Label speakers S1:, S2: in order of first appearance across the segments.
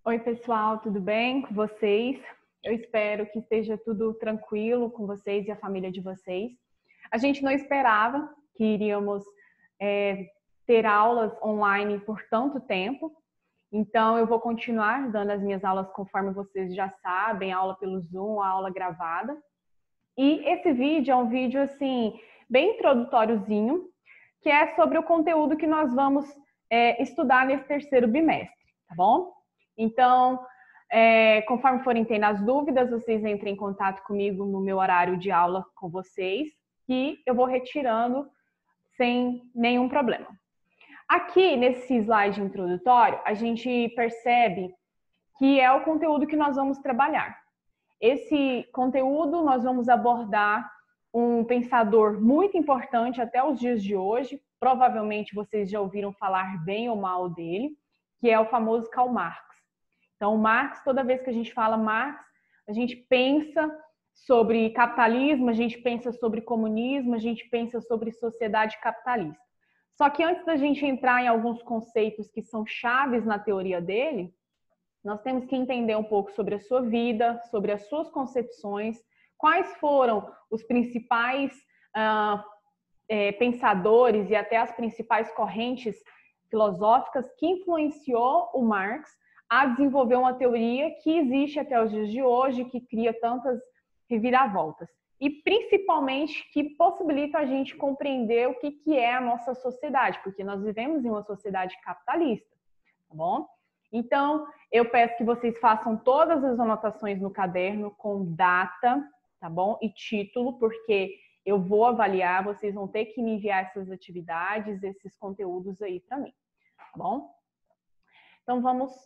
S1: Oi, pessoal, tudo bem com vocês? Eu espero que esteja tudo tranquilo com vocês e a família de vocês. A gente não esperava que iríamos ter aulas online por tanto tempo, então eu vou continuar dando as minhas aulas conforme vocês já sabem, aula pelo Zoom, aula gravada. E esse vídeo é um vídeo assim bem introdutóriozinho, que é sobre o conteúdo que nós vamos estudar nesse terceiro bimestre, tá bom? Então, conforme forem tendo as dúvidas, vocês entrem em contato comigo no meu horário de aula com vocês, que eu vou retirando sem nenhum problema. Aqui, nesse slide introdutório, a gente percebe que é o conteúdo que nós vamos trabalhar. Esse conteúdo nós vamos abordar um pensador muito importante até os dias de hoje, provavelmente vocês já ouviram falar bem ou mal dele, que é o famoso Karl Marx. Então, Marx, toda vez que a gente fala Marx, a gente pensa sobre capitalismo, a gente pensa sobre comunismo, a gente pensa sobre sociedade capitalista. Só que antes da gente entrar em alguns conceitos que são chaves na teoria dele, nós temos que entender um pouco sobre a sua vida, sobre as suas concepções, quais foram os principais pensadores e até as principais correntes filosóficas que influenciou o Marx a desenvolver uma teoria que existe até os dias de hoje, que cria tantas reviravoltas. E principalmente que possibilita a gente compreender o que é a nossa sociedade, porque nós vivemos em uma sociedade capitalista, tá bom? Então, eu peço que vocês façam todas as anotações no caderno com data, tá bom? E título, porque eu vou avaliar, vocês vão ter que me enviar essas atividades, esses conteúdos aí para mim, tá bom? Então, vamos lá.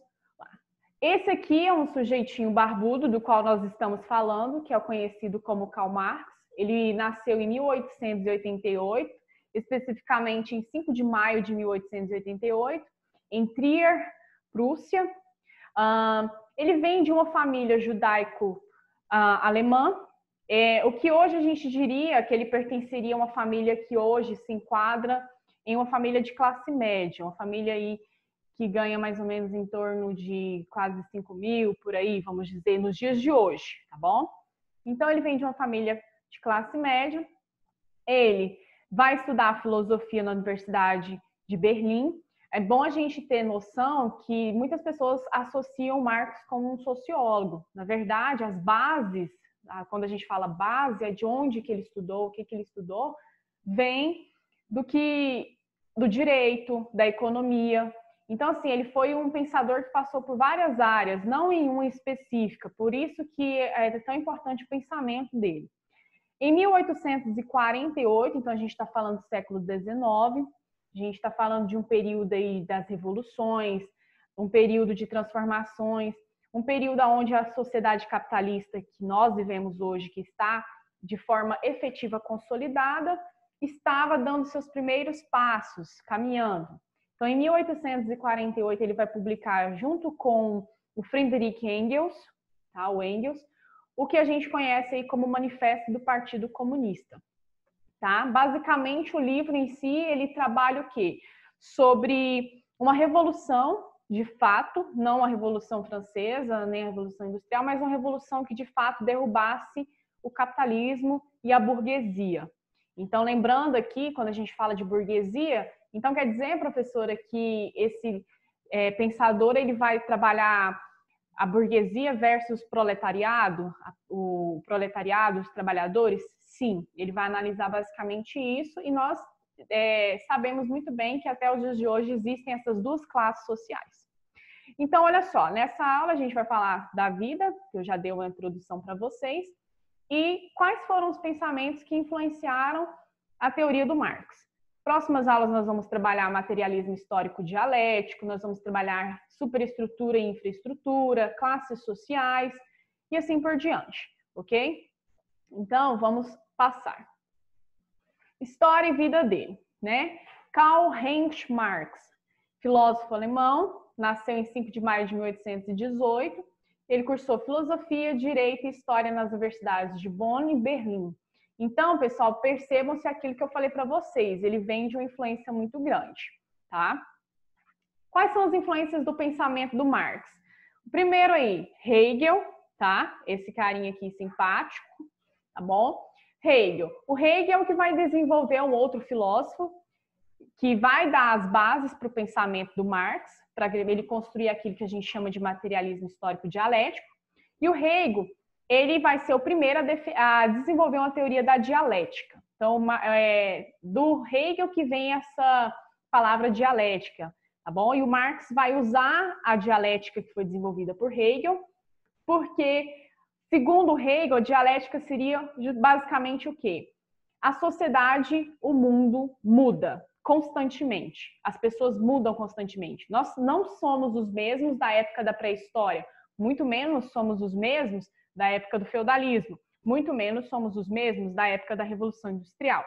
S1: Esse aqui é um sujeitinho barbudo do qual nós estamos falando, que é o conhecido como Karl Marx. Ele nasceu em 1888, especificamente em 5 de maio de 1888, em Trier, Prússia. Ele vem de uma família judaico-alemã, o que hoje a gente diria que ele pertenceria a uma família que hoje se enquadra em uma família de classe média, uma família aí que ganha mais ou menos em torno de quase 5 mil, por aí, vamos dizer, nos dias de hoje, tá bom? Então, ele vem de uma família de classe média, ele vai estudar filosofia na Universidade de Berlim. É bom a gente ter noção que muitas pessoas associam Marx com um sociólogo. Na verdade, as bases, quando a gente fala base, é de onde que ele estudou, o que ele estudou, vem do direito, da economia. Então, assim, ele foi um pensador que passou por várias áreas, não em uma específica, por isso que é tão importante o pensamento dele. Em 1848, então a gente está falando do século XIX, a gente está falando de um período aí das revoluções, um período de transformações, um período onde a sociedade capitalista que nós vivemos hoje, que está de forma efetiva consolidada, estava dando seus primeiros passos, caminhando. Então, em 1848, ele vai publicar, junto com o Friedrich Engels, tá? O Engels, o que a gente conhece aí como Manifesto do Partido Comunista. Tá? Basicamente, o livro em si, ele trabalha o quê? Sobre uma revolução, de fato, não a Revolução Francesa, nem a Revolução Industrial, mas uma revolução que, de fato, derrubasse o capitalismo e a burguesia. Então, lembrando aqui, quando a gente fala de burguesia, então quer dizer, professora, que esse pensador ele vai trabalhar a burguesia versus proletariado, o proletariado, os trabalhadores? Sim, ele vai analisar basicamente isso e nós sabemos muito bem que até os dias de hoje existem essas duas classes sociais. Então, olha só, nessa aula a gente vai falar da vida, que eu já dei uma introdução para vocês, e quais foram os pensamentos que influenciaram a teoria do Marx. Próximas aulas nós vamos trabalhar materialismo histórico dialético, nós vamos trabalhar superestrutura e infraestrutura, classes sociais e assim por diante, ok? Então, vamos passar. História e vida dele, né? Karl Heinrich Marx, filósofo alemão, nasceu em 5 de maio de 1818. Ele cursou filosofia, direito e história nas universidades de Bonn e Berlim. Então, pessoal, percebam-se aquilo que eu falei para vocês, ele vem de uma influência muito grande, tá? Quais são as influências do pensamento do Marx? Primeiro aí, Hegel, tá? Esse carinha aqui simpático, tá bom? Hegel. O Hegel que vai desenvolver um outro filósofo que vai dar as bases para o pensamento do Marx, para ele construir aquilo que a gente chama de materialismo histórico dialético. E o Hegel, ele vai ser o primeiro a desenvolver uma teoria da dialética. Então, do Hegel que vem essa palavra dialética, tá bom? E o Marx vai usar a dialética que foi desenvolvida por Hegel, porque, segundo Hegel, a dialética seria basicamente o quê? A sociedade, o mundo muda constantemente. As pessoas mudam constantemente. Nós não somos os mesmos da época da pré-história, muito menos somos os mesmos da época do feudalismo, muito menos somos os mesmos da época da Revolução Industrial.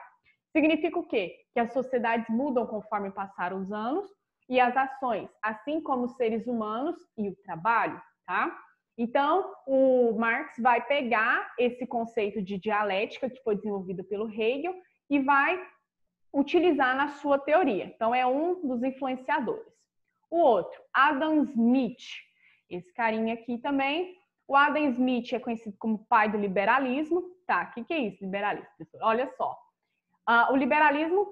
S1: Significa o quê? Que as sociedades mudam conforme passaram os anos e as ações, assim como os seres humanos e o trabalho, tá? Então, o Marx vai pegar esse conceito de dialética que foi desenvolvido pelo Hegel e vai utilizar na sua teoria. Então, é um dos influenciadores. O outro, Adam Smith. Esse carinha aqui também. O Adam Smith é conhecido como pai do liberalismo. Tá, o que é isso, liberalismo, pessoal? Olha só. O liberalismo,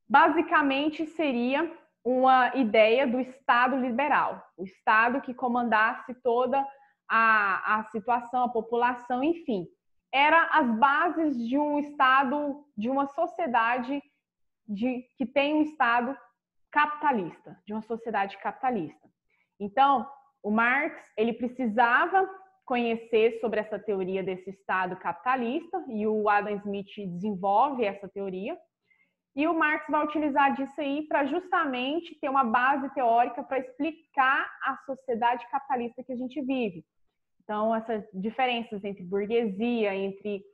S1: basicamente, seria uma ideia do Estado liberal. O Estado que comandasse toda a situação, a população, enfim. Era as bases de um Estado, de uma sociedade que tem um Estado capitalista, de uma sociedade capitalista. Então, o Marx, ele precisava conhecer sobre essa teoria desse Estado capitalista, e o Adam Smith desenvolve essa teoria, e o Marx vai utilizar disso aí para justamente ter uma base teórica para explicar a sociedade capitalista que a gente vive. Então, essas diferenças entre burguesia, entre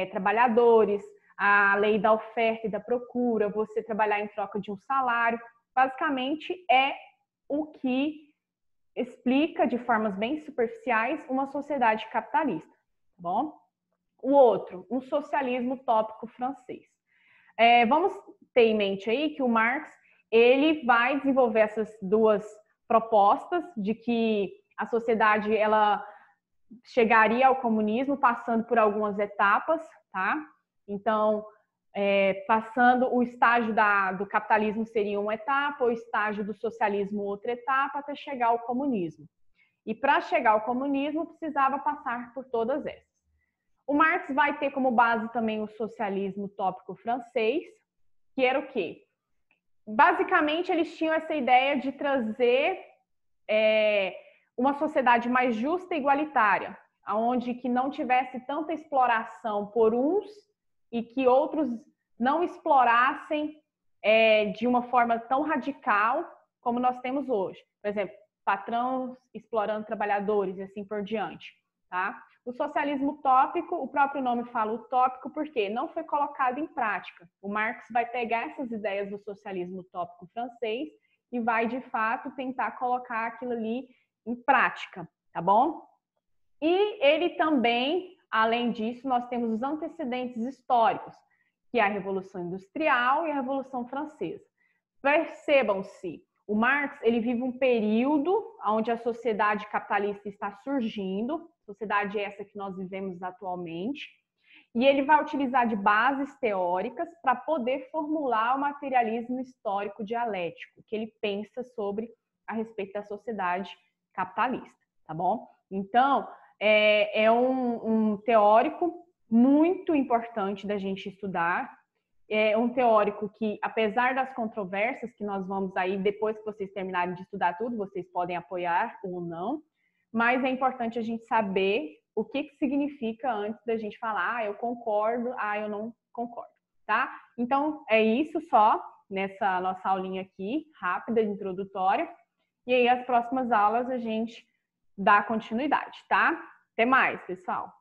S1: trabalhadores, a lei da oferta e da procura, você trabalhar em troca de um salário, basicamente é o que explica de formas bem superficiais uma sociedade capitalista, tá bom? O outro, um socialismo utópico francês. Vamos ter em mente aí que o Marx, ele vai desenvolver essas duas propostas de que a sociedade, ela chegaria ao comunismo passando por algumas etapas, tá? Então, passando o estágio do capitalismo seria uma etapa, o estágio do socialismo outra etapa, até chegar ao comunismo. E para chegar ao comunismo, precisava passar por todas essas. O Marx vai ter como base também o socialismo utópico francês, que era o quê? Basicamente, eles tinham essa ideia de trazer uma sociedade mais justa e igualitária, onde que não tivesse tanta exploração por uns e que outros não explorassem de uma forma tão radical como nós temos hoje. Por exemplo, patrões explorando trabalhadores e assim por diante, tá? O socialismo utópico, o próprio nome fala utópico porque não foi colocado em prática. O Marx vai pegar essas ideias do socialismo utópico francês e vai, de fato, tentar colocar aquilo ali em prática, tá bom? E ele também, além disso, nós temos os antecedentes históricos, que é a Revolução Industrial e a Revolução Francesa. Percebam-se, o Marx, ele vive um período onde a sociedade capitalista está surgindo, sociedade essa que nós vivemos atualmente, e ele vai utilizar de bases teóricas para poder formular o materialismo histórico dialético, que ele pensa sobre a respeito da sociedade capitalista, tá bom? Então, é um teórico muito importante da gente estudar, é um teórico que, apesar das controvérsias que nós vamos aí, depois que vocês terminarem de estudar tudo, vocês podem apoiar ou não, mas é importante a gente saber o que significa antes da gente falar, eu concordo, eu não concordo, tá? Então, é isso só nessa nossa aulinha aqui, rápida, introdutória, e aí as próximas aulas a gente dá continuidade, tá? Até mais, pessoal!